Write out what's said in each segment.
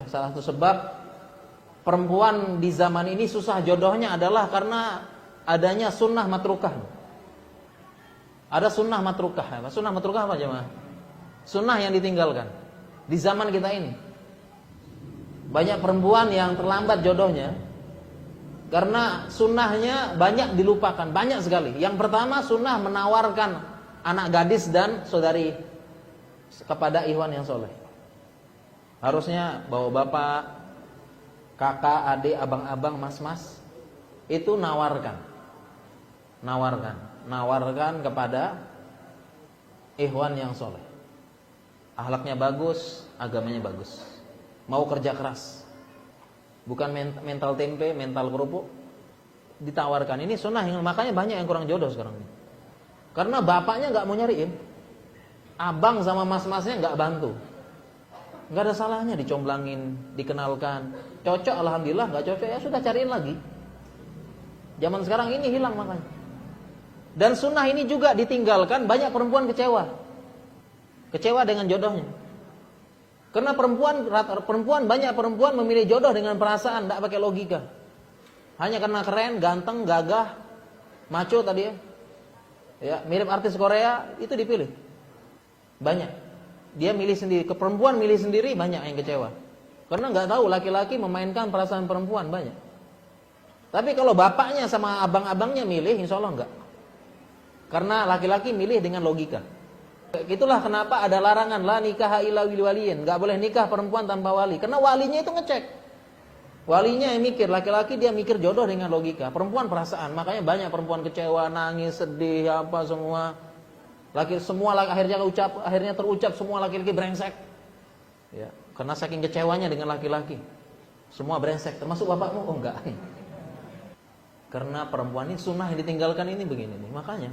salah satu sebab perempuan di zaman ini susah jodohnya adalah karena adanya sunnah matrukah. Ada sunnah matrukah. Sunnah matrukah apa jemaah? Sunnah yang ditinggalkan di zaman kita ini. Banyak perempuan yang terlambat jodohnya karena sunnahnya banyak dilupakan, banyak sekali. Yang pertama, sunnah menawarkan anak gadis dan saudari kepada ikhwan yang soleh. Harusnya bawa bapak, kakak, adik, abang-abang, mas-mas, itu nawarkan kepada ikhwan yang soleh. Akhlaknya bagus, agamanya bagus, mau kerja keras, bukan mental tempe, mental kerupuk, ditawarkan. Ini sunnah, makanya banyak yang kurang jodoh sekarang ini. Karena bapaknya nggak mau nyariin, abang sama mas-masnya nggak bantu. Nggak ada salahnya dicomblangin, dikenalkan. Cocok, alhamdulillah. Nggak cocok, ya sudah cariin lagi. Zaman sekarang ini hilang makanya. Dan sunnah ini juga ditinggalkan, banyak perempuan kecewa dengan jodohnya. Karena banyak perempuan memilih jodoh dengan perasaan, tidak pakai logika. Hanya karena keren, ganteng, gagah, maco tadi ya, mirip artis Korea, itu dipilih. Banyak. Dia milih sendiri, perempuan milih sendiri, banyak yang kecewa. Karena nggak tahu laki-laki memainkan perasaan perempuan, banyak. Tapi kalau bapaknya sama abang-abangnya milih, insya Allah enggak. Karena laki-laki milih dengan logika. Itulah kenapa ada larangan la nikah illa waliyin, enggak boleh nikah perempuan tanpa wali. Karena walinya itu ngecek. Walinya yang mikir, laki-laki dia mikir jodoh dengan logika, perempuan perasaan. Makanya banyak perempuan kecewa, nangis, sedih, apa semua. Akhirnya terucap semua laki-laki brengsek. Ya, karena saking kecewanya dengan laki-laki. Semua brengsek, termasuk bapakmu. Oh enggak. Karena perempuan ini sunnah yang ditinggalkan ini begini nih. Makanya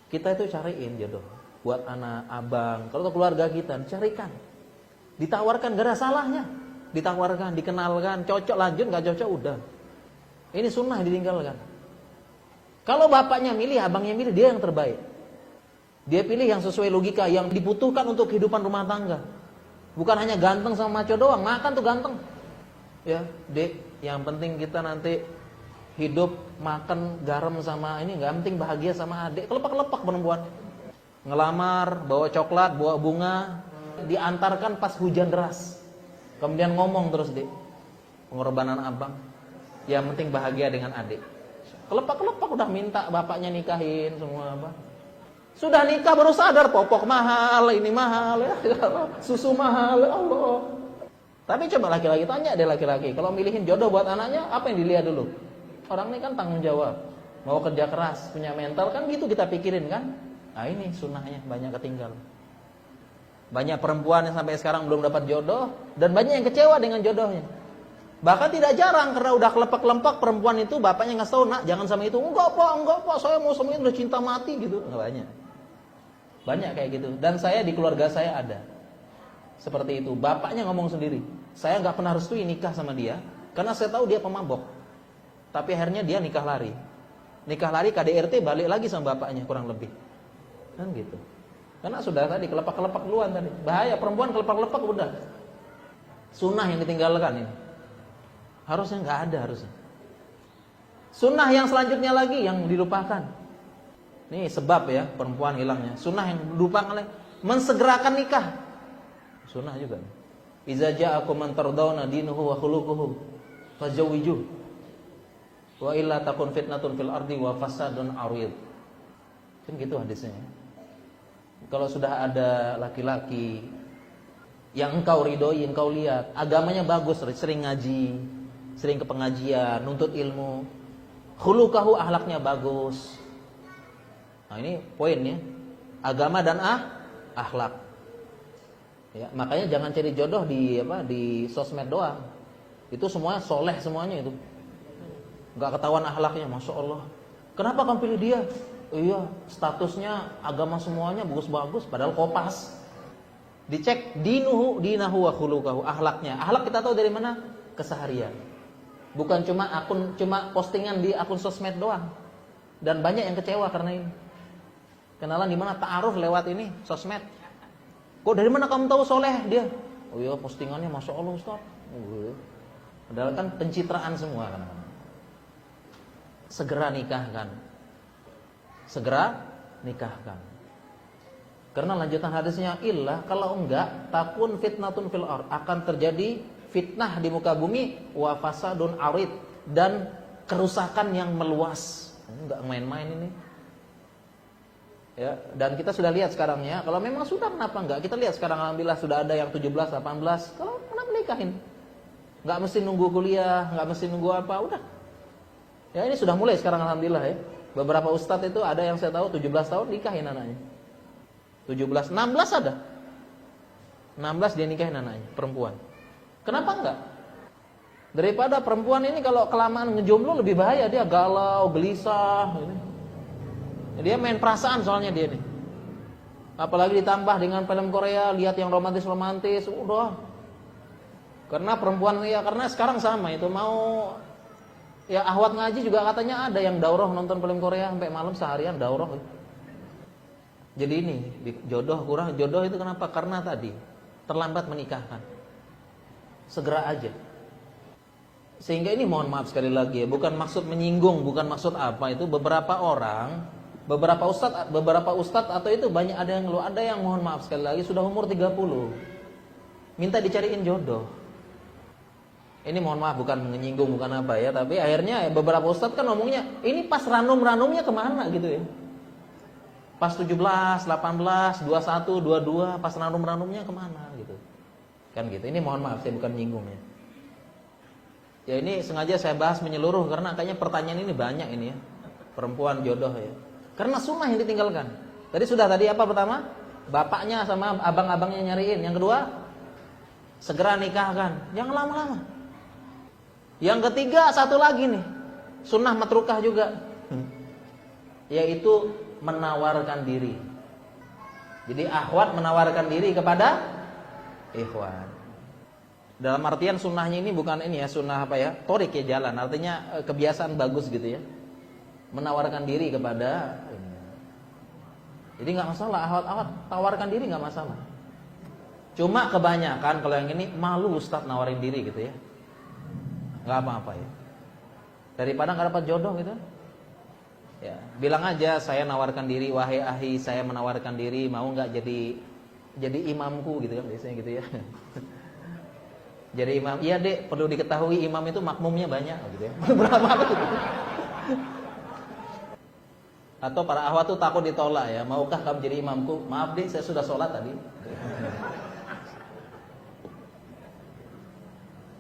kita itu cariin jodoh buat anak, abang, kalau keluarga kita dicarikan. Ditawarkan, gak ada salahnya. Ditawarkan, dikenalkan, cocok lanjut, gak cocok udah. Ini sunnah yang ditinggalkan. Kalau bapaknya milih, abangnya milih, dia yang terbaik. Dia pilih yang sesuai logika, yang dibutuhkan untuk kehidupan rumah tangga. Bukan hanya ganteng sama maco doang, makan tuh ganteng. Ya, Dek, yang penting kita nanti hidup makan garam sama ini, nggak penting bahagia sama adik. Kelepak-kelepak perempuan. Ngelamar, bawa coklat, bawa bunga, diantarkan pas hujan deras. Kemudian ngomong terus, Dek, pengorbanan abang, yang penting bahagia dengan adik. Kelepak-kelepak udah minta bapaknya nikahin semua apa. Sudah nikah baru sadar popok mahal, ini mahal ya, susu mahal, ya Allah. Tapi coba laki-laki tanya deh laki-laki, kalau milihin jodoh buat anaknya, apa yang dilihat dulu? Orang ini kan tanggung jawab, mau kerja keras, punya mental, kan gitu kita pikirin kan. Nah ini sunnahnya banyak ketinggalan. Banyak perempuan yang sampai sekarang belum dapat jodoh, dan banyak yang kecewa dengan jodohnya. Bahkan tidak jarang karena udah kelempak-kelempak perempuan itu bapaknya ngasih tahu, nak jangan sama itu. Enggak pak, saya mau sama itu, udah cinta mati gitu. Enggak banyak kayak gitu. Dan saya di keluarga saya ada seperti itu. Bapaknya ngomong sendiri, saya nggak pernah restui nikah sama dia karena saya tahu dia pemabok. Tapi akhirnya dia nikah lari KDRT, balik lagi sama bapaknya kurang lebih. Kan gitu. Karena sudah tadi kelepak-kelepak duluan tadi. Bahaya perempuan kelepak-kelepak udah. Sunnah yang ditinggalkan ini. Harusnya nggak ada harusnya. Sunnah yang selanjutnya lagi yang dilupakan. Ini sebab ya perempuan hilangnya. Sunnah yang dilupakan oleh mensegerakan nikah. Sunnah juga. Iza ja'akum man tardawna dinuhu wa khuluquhu fazawwijuh. Wa illa takun fitnatun fil ardi wa fasadun arid. Kan gitu hadisnya. Kalau sudah ada laki-laki yang engkau ridhoi, engkau lihat agamanya bagus, sering ngaji, sering ke pengajian, nuntut ilmu, khuluquhu, akhlaknya bagus. Nah ini poinnya, agama dan akhlak. Ya, makanya jangan cari jodoh di sosmed doang. Itu semuanya soleh semuanya itu. Enggak ketahuan akhlaknya, masya Allah. Kenapa kamu pilih dia? Iya, statusnya agama semuanya bagus-bagus, padahal kopas. Dicek dinahu wa khuluquhu, akhlaknya. Akhlak kita tahu dari mana? Keseharian. Bukan cuma postingan di akun sosmed doang. Dan banyak yang kecewa karena ini. Kenalan di mana? Ta'aruf lewat ini, sosmed. Kok dari mana kamu tahu soleh dia? Oh iya postingannya Masya Allah Ustaz. Padahal kan pencitraan semua kan. Segera nikahkan. Segera nikahkan. Karena lanjutan hadisnya illah kalau enggak takun fitnatun fil ard, akan terjadi fitnah di muka bumi wa fasadun arid, dan kerusakan yang meluas. Enggak main-main ini. Ya, dan kita sudah lihat sekarang ya, kalau memang sudah kenapa enggak? Kita lihat sekarang alhamdulillah sudah ada yang 17, 18. Kalau kenapa nikahin? Enggak mesti nunggu kuliah, enggak mesti nunggu apa, udah. Ya ini sudah mulai sekarang alhamdulillah ya. Beberapa ustadz itu ada yang saya tahu 17 tahun nikahin anaknya. 17, 16 ada. 16 dia nikahin anaknya, perempuan. Kenapa enggak? Daripada perempuan ini kalau kelamaan ngejomblo lebih bahaya, dia galau, gelisah gitu. Dia main perasaan soalnya dia nih. Apalagi ditambah dengan film Korea, lihat yang romantis-romantis, udah. Karena perempuan ya, karena sekarang sama itu mau ya ahwat ngaji juga katanya ada yang daurah nonton film Korea sampai malam seharian daurah. Jadi ini jodoh kurang, jodoh itu kenapa? Karena tadi terlambat menikahkan. Segera aja. Sehingga ini mohon maaf sekali lagi ya, bukan maksud menyinggung, bukan maksud apa itu, beberapa orang, beberapa ustadz atau itu banyak ada yang ngeluh, ada yang mohon maaf sekali lagi sudah umur 30 minta dicariin jodoh. Ini mohon maaf bukan menyinggung, bukan apa ya, tapi akhirnya ya, beberapa ustadz kan ngomongnya ini pas ranum-ranumnya kemana gitu ya. Pas 17, 18, 21, 22, pas ranum-ranumnya kemana gitu. Kan gitu. Ini mohon maaf saya bukan menyinggung ya. Ya ini sengaja saya bahas menyeluruh karena kayaknya pertanyaan ini banyak ini ya. Perempuan jodoh ya. Karena sunnah yang ditinggalkan. Tadi apa pertama? Bapaknya sama abang-abangnya nyariin. Yang kedua, segera nikahkan. Jangan lama-lama. Yang ketiga satu lagi nih. Sunnah matrukah juga. Yaitu menawarkan diri. Jadi akhwat menawarkan diri kepada ikhwan. Dalam artian sunnahnya ini bukan ini ya, sunnah apa ya? Torik ya, jalan. Artinya kebiasaan bagus gitu ya. Menawarkan diri kepada ini. Jadi enggak masalah akhwat tawarkan diri enggak masalah. Cuma kebanyakan kalau yang ini malu Ustaz nawarin diri gitu ya. Enggak apa-apa ya. Daripada enggak dapat jodoh gitu. Ya, bilang aja saya nawarkan diri, wahai ahi, saya menawarkan diri, mau nggak jadi imamku gitu kan biasanya gitu ya. Jadi imam, iya dek, perlu diketahui imam itu makmumnya banyak gitu ya. Berapa gitu. Atau para ahwat tuh takut ditolak ya, maukah kamu jadi imamku? Maaf dek, saya sudah sholat tadi.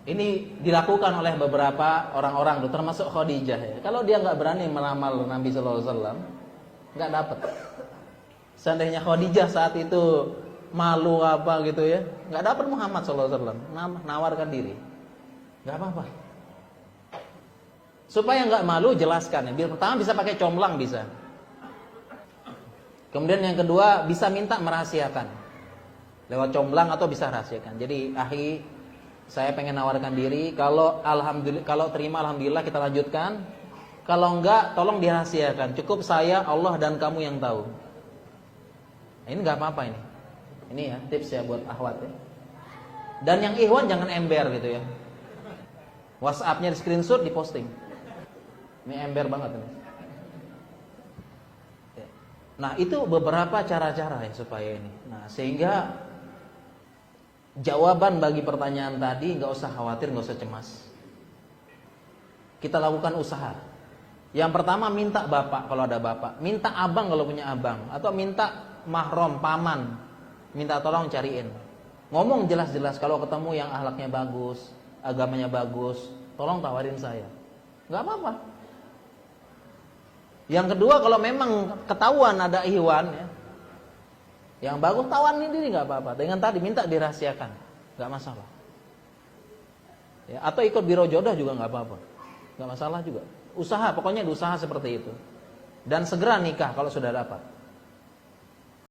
Ini dilakukan oleh beberapa orang-orang, termasuk Khadijah ya. Kalau dia nggak berani meramal Nabi Sallallahu Alaihi Wasallam, nggak dapat. Seandainya Khadijah saat itu malu apa gitu ya, nggak dapat Muhammad Sallallahu Alaihi Wasallam. Nawarkan diri, nggak apa-apa. Supaya nggak malu, jelaskan ya. Biar pertama bisa pakai comblang bisa. Kemudian yang kedua bisa minta merahasiakan lewat comblang atau bisa rahasiakan. Jadi ahi, saya pengen nawarkan diri, kalau alhamdulillah, kalau terima alhamdulillah kita lanjutkan. Kalau enggak tolong dirahasiakan. Cukup saya, Allah dan kamu yang tahu. Ini enggak apa-apa ini. Ini ya tips ya buat akhwat ya. Dan yang ikhwan jangan ember gitu ya. WhatsApp-nya di screenshot, diposting. Ini ember banget ini. Nah, itu beberapa cara-cara ya supaya ini. Nah, sehingga jawaban bagi pertanyaan tadi nggak usah khawatir, nggak usah cemas. Kita lakukan usaha. Yang pertama minta bapak kalau ada bapak, minta abang kalau punya abang, atau minta mahram, paman, minta tolong cariin. Ngomong jelas-jelas kalau ketemu yang akhlaknya bagus, agamanya bagus, tolong tawarin saya. Nggak apa-apa. Yang kedua kalau memang ketahuan ada ikhwan ya, yang bagus tawarin diri nggak apa-apa. Dengan tadi minta dirahasiakan, nggak masalah. Ya, atau ikut biro jodoh juga nggak apa-apa, nggak masalah juga. Usaha, pokoknya usaha seperti itu. Dan segera nikah kalau sudah dapat.